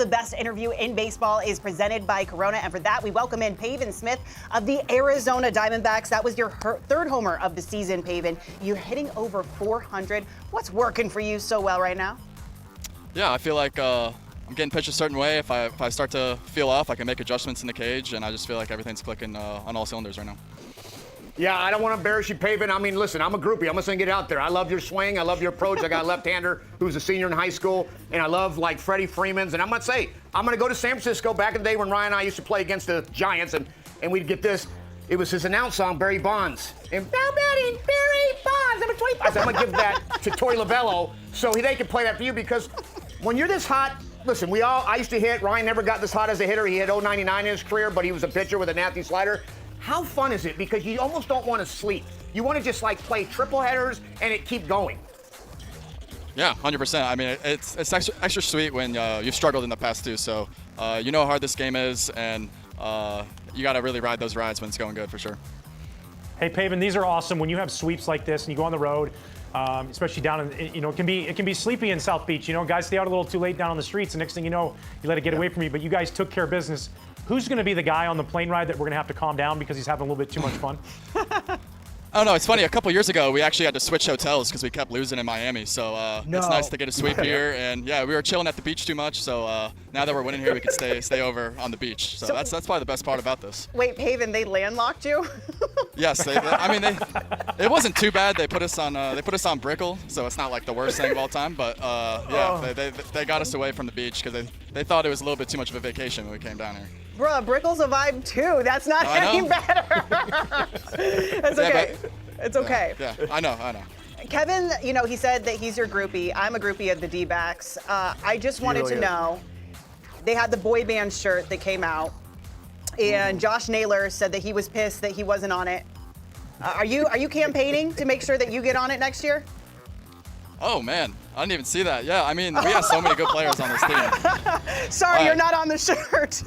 the best interview in baseball is presented by Corona, and for that, we welcome in Pavin Smith of the Arizona Diamondbacks. That was your third homer of the season, Pavin. You're hitting over 400. What's working for you so well right now? Yeah, I feel like I'm getting pitched a certain way. If I start to feel off, I can make adjustments in the cage, and I just feel like everything's clicking on all cylinders right now. Yeah, I don't want to embarrass you, Pavin. I mean, listen, I'm a groupie. I'm just going to get out there. I love your swing. I love your approach. I got a left-hander who's a senior in high school, and I love, like, Freddie Freeman's. And I'm going to say, I'm going to go to San Francisco back in the day when Ryan and I used to play against the Giants, and we'd get this. It was his announce song, Barry Bonds. And now batting, Barry Bonds, number 25. I said, I'm going to give that to Torey Lovullo so they can play that for you, because when you're this hot, listen, I used to hit. Ryan never got this hot as a hitter. He hit 0.99 in his career, but he was a pitcher with a nasty slider. How fun is it? Because you almost don't want to sleep. You want to just like play triple headers and it keep going. Yeah, 100%. I mean, it's extra sweet when you've struggled in the past too. So you know how hard this game is, and you got to really ride those rides when it's going good for sure. Hey, Pavin, these are awesome. When you have sweeps like this and you go on the road, especially down in, it can be sleepy in South Beach. Guys stay out a little too late down on the streets, and next thing you know, you let it get away from you. But you guys took care of business. Who's going to be the guy on the plane ride that we're going to have to calm down because he's having a little bit too much fun? Oh, no, it's funny. A couple years ago, we actually had to switch hotels because we kept losing in Miami. So it's nice to get a sweep here. And, yeah, we were chilling at the beach too much. So now that we're winning here, we can stay over on the beach. So that's probably the best part about this. Wait, Pavin, they landlocked you? Yes. It wasn't too bad. They put us on Brickell, so it's not like the worst thing of all time. But, they got us away from the beach because they thought it was a little bit too much of a vacation when we came down here. Bruh, Brickell's a vibe too. That's not any better. It's okay. It's okay. Yeah, I know. Kevin, he said that he's your groupie. I'm a groupie of the D-backs. I just wanted to know, they had the boy band shirt that came out, and Josh Naylor said that he was pissed that he wasn't on it. Are you campaigning to make sure that you get on it next year? Oh, man. I didn't even see that. Yeah, I mean, we have so many good players on this team. Sorry, you're not on the shirt.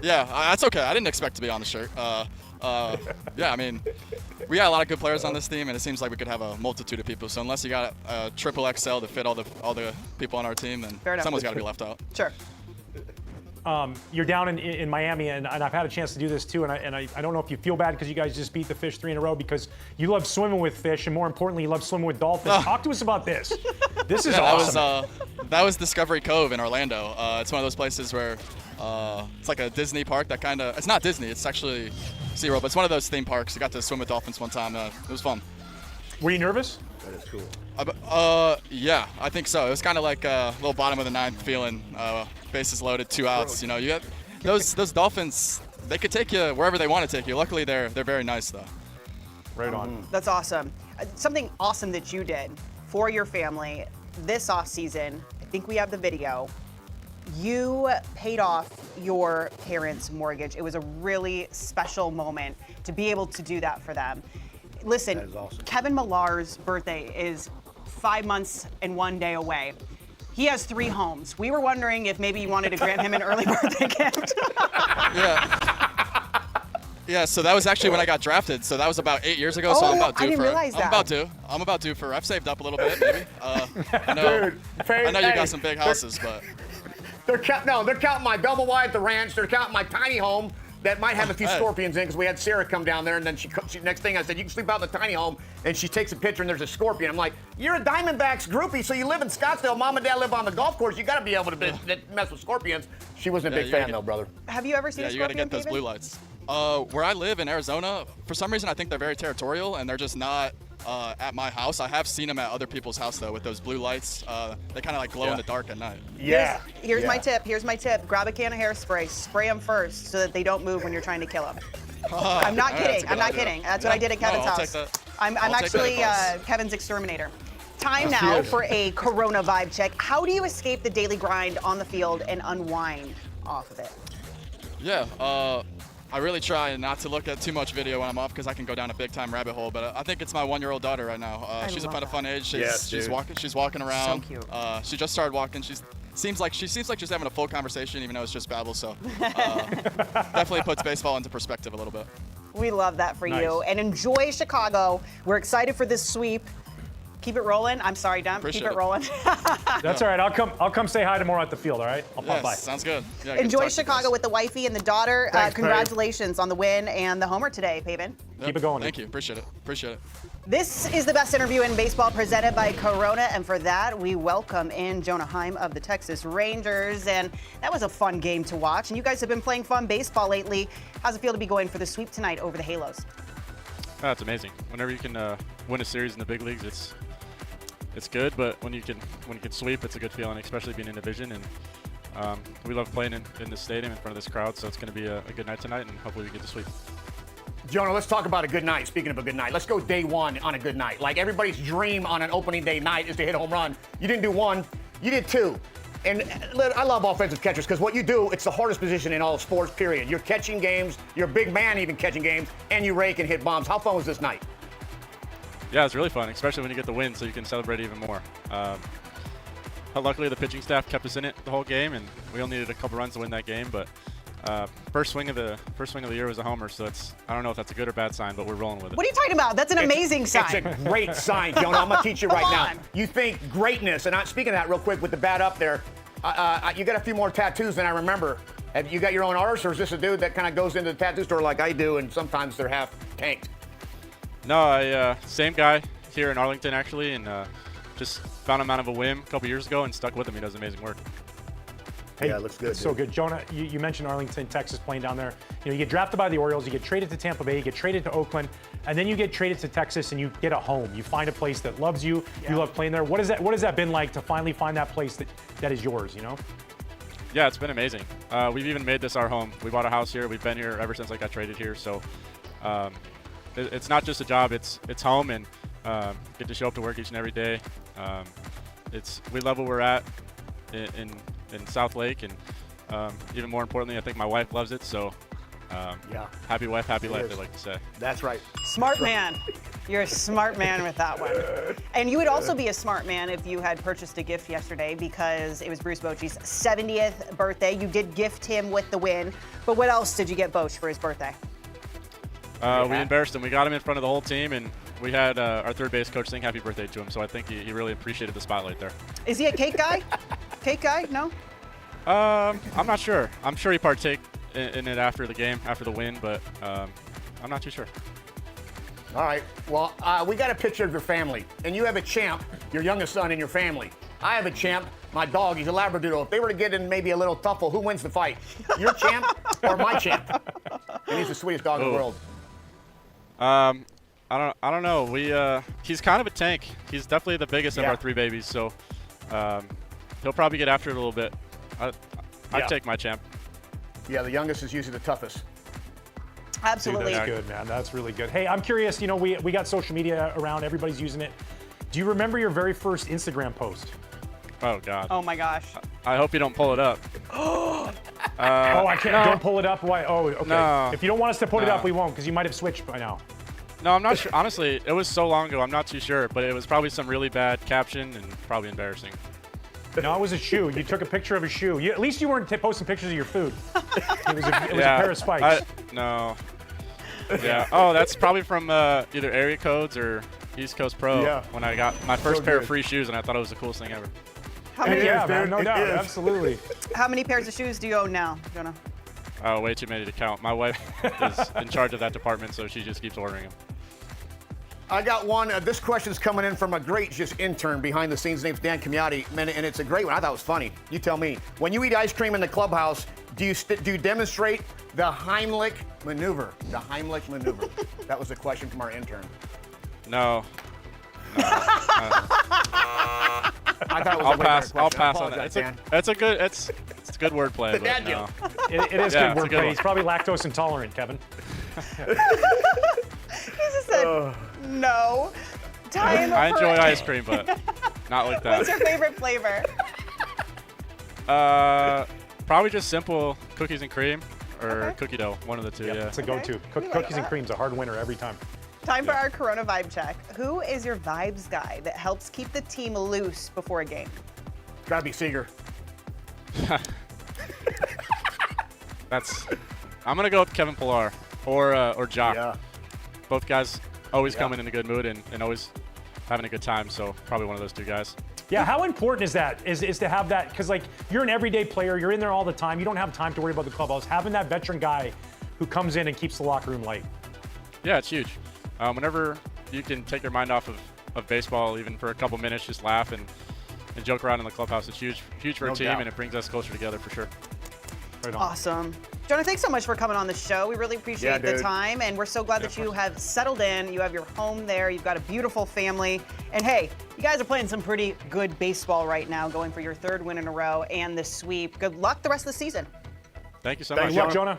Yeah, that's okay. I didn't expect to be on the shirt. Yeah, I mean, we got a lot of good players on this team, and it seems like we could have a multitude of people. So unless you got a triple XL to fit all the people on our team, then someone's got to be left out. Sure. You're down in Miami, and I've had a chance to do this too, and I don't know if you feel bad because you guys just beat the Fish 3 in a row, because you love swimming with fish, and more importantly, you love swimming with dolphins. Talk to us about this. This is awesome. That was Discovery Cove in Orlando. It's one of those places where it's like a Disney park that kind of, it's not Disney, it's actually SeaWorld, but it's one of those theme parks. I got to swim with dolphins one time. It was fun. Were you nervous? That is cool. Yeah, I think so. It was kind of like a little bottom of the ninth feeling. Bases loaded, 2 outs. You got those dolphins. They could take you wherever they want to take you. Luckily, they're very nice though. Right on. That's awesome. Something awesome that you did for your family this off season. I think we have the video. You paid off your parents' mortgage. It was a really special moment to be able to do that for them. Listen, that is awesome. Kevin Millar's birthday is 5 months and 1 day away. He has 3 homes. We were wondering if maybe you wanted to grant him an early birthday gift. Yeah, so that was actually when I got drafted. So that was about 8 years ago. So I'm about due I didn't realize that. I'm about due for. I've saved up a little bit, maybe. I know you got some big houses, but they're counting my double wide at the ranch. They're counting my tiny home that might have a few scorpions in, because we had Sarah come down there, and then she next thing I said, you can sleep out in the tiny home, and she takes a picture and there's a scorpion. I'm like, you're a Diamondbacks groupie, so you live in Scottsdale. Mom and Dad live on the golf course. You got to be able to mess with scorpions. She wasn't a big fan though, brother. Have you ever seen a scorpion? Yeah, you got to get those blue lights. Where I live in Arizona, for some reason I think they're very territorial, and they're just not at my house. I have seen them at other people's house though, with those blue lights. They kind of like glow in the dark at night. Yeah. Here's my tip. Grab a can of hairspray, spray them first so that they don't move when you're trying to kill them. I'm not kidding. I'm not kidding. That's what I did at Kevin's house. I'm actually Kevin's exterminator. Time now for a Corona vibe check. How do you escape the daily grind on the field and unwind off of it? Yeah, I really try not to look at too much video when I'm off, because I can go down a big time rabbit hole. But I think it's my 1-year-old daughter right now. She's at a fun age. She's walking around. So cute. She just started walking. She seems like she's having a full conversation, even though it's just babble. So definitely puts baseball into perspective a little bit. We love that for you. And enjoy Chicago. We're excited for this sweep. Keep it rolling. I'm sorry, Dump. Appreciate Keep it rolling. That's all right. I'll come say hi tomorrow at the field. All right. I'll pop by. Sounds good. Yeah, Enjoy Chicago with the wifey and the daughter. Thanks, Congratulations on the win and the homer today, Pavin. Keep it going. Thank you. Appreciate it. Appreciate it. This is the best interview in baseball presented by Corona, and for that, we welcome in Jonah Heim of the Texas Rangers. And that was a fun game to watch, and you guys have been playing fun baseball lately. How's it feel to be going for the sweep tonight over the Halos? Oh, it's amazing. Whenever you can win a series in the big leagues, it's good. But when you can sweep, it's a good feeling, especially being in division. And we love playing in this stadium in front of this crowd. So it's going to be a good night tonight, and hopefully we get the sweep. Jonah, let's talk about a good night. Speaking of a good night, let's go day one on a good night. Like everybody's dream on an opening day night is to hit a home run. You didn't do one, you did two. And I love offensive catchers because what you do, it's the hardest position in all sports, period. You're catching games, you're a big man even catching games, and you rake and hit bombs. How fun was this night? Yeah, it's really fun, especially when you get the win, so you can celebrate even more. Luckily, the pitching staff kept us in it the whole game, and we only needed a couple runs to win that game. But first swing of the year was a homer, so I don't know if that's a good or bad sign, but we're rolling with it. What are you talking about? That's an amazing sign. It's a great sign, Jonah. I'm going to teach you right now. You think greatness, and speaking of that real quick with the bat up there, you got a few more tattoos than I remember. Have you got your own artist, or is this a dude that kind of goes into the tattoo store like I do, and sometimes they're half tanked? No, same guy here in Arlington, actually, and just found him out of a whim a couple years ago and stuck with him. He does amazing work. Hey, yeah, it looks good. So good. Jonah, you mentioned Arlington, Texas, playing down there. You know, you get drafted by the Orioles, you get traded to Tampa Bay, you get traded to Oakland, and then you get traded to Texas and you get a home. You find a place that loves you. Yeah. You love playing there. What has that been like to finally find that place that is yours, you know? Yeah, it's been amazing. We've even made this our home. We bought a house here. We've been here ever since I got traded here. So it's not just a job, it's home, and get to show up to work each and every day. We love where we're at in South Lake, and even more importantly, I think my wife loves it. So yeah, happy wife, happy life, they like to say. That's right. Smart man. You're a smart man with that one. And you would also be a smart man if you had purchased a gift yesterday, because it was Bruce Bochy's 70th birthday. You did gift him with the win, but what else did you get Boch for his birthday? We embarrassed him. We got him in front of the whole team, and we had our third base coach sing happy birthday to him, so I think he really appreciated the spotlight there. Is he a cake guy? Cake guy? No? I'm not sure. I'm sure he partake in it after the game, after the win, but I'm not too sure. All right. Well, we got a picture of your family, and you have a champ, your youngest son, in your family. I have a champ, my dog. He's a Labradoodle. If they were to get in maybe a little tuffle, who wins the fight? Your champ or my champ? And he's the sweetest dog in the world. I don't know. He's kind of a tank. He's definitely the biggest of our three babies, so he'll probably get after it a little bit. I'd take my champ. Yeah, the youngest is usually the toughest. Absolutely. Dude, that's good, man. That's really good. Hey, I'm curious, you know, we got social media around. Everybody's using it. Do you remember your very first Instagram post? Oh, God. Oh, my gosh. I hope you don't pull it up. Oh, I can't. No. Don't pull it up. Why? Oh, okay. No. If you don't want us to put it up, we won't, because you might have switched by now. No, I'm not sure. Honestly, it was so long ago. I'm not too sure, but it was probably some really bad caption and probably embarrassing. No, it was a shoe. You took a picture of a shoe. At least you weren't posting pictures of your food. It was a pair of spikes. No. Yeah. Oh, that's probably from either Area Codes or East Coast Pro when I got my first pair of free shoes, and I thought it was the coolest thing ever. How many, man, no doubt. Absolutely. How many pairs of shoes do you own now, Jonah? Oh, way too many to count. My wife is in charge of that department, so she just keeps ordering them. I got one. This question's coming in from a great intern behind the scenes. His name's Dan Camiotti, and it's a great one. I thought it was funny. You tell me. When you eat ice cream in the clubhouse, do you demonstrate the Heimlich maneuver? The Heimlich maneuver. That was the question from our intern. No. I thought it was I'll pass on that. It's a good wordplay. The dad joke. It is good wordplay. He's probably lactose intolerant, Kevin. He just said no. I enjoy ice cream, but not like that. What's your favorite flavor? Probably just simple cookies and cream or cookie dough. One of the two. Yeah. It's a go-to. Cookies and cream's a hard winner every time. Time for our Corona vibe check. Who is your vibes guy that helps keep the team loose before a game? Gotta be Seager. I'm gonna go with Kevin Pillar or Jock. Yeah. Both guys always come in a good mood and always having a good time. So probably one of those two guys. Yeah, how important is that? Is to have that, because like you're an everyday player, you're in there all the time, you don't have time to worry about the clubhouse. Having that veteran guy who comes in and keeps the locker room light. Yeah, it's huge. Whenever you can take your mind off of baseball, even for a couple minutes, just laugh and joke around in the clubhouse, it's huge for a team, and it brings us closer together for sure. Right on. Awesome. Jonah, thanks so much for coming on the show. We really appreciate the time, and we're so glad that you have settled in. You have your home there. You've got a beautiful family. And hey, you guys are playing some pretty good baseball right now, going for your 3rd win in a row and the sweep. Good luck the rest of the season. Thank you so Thanks, much. Good luck, Jonah.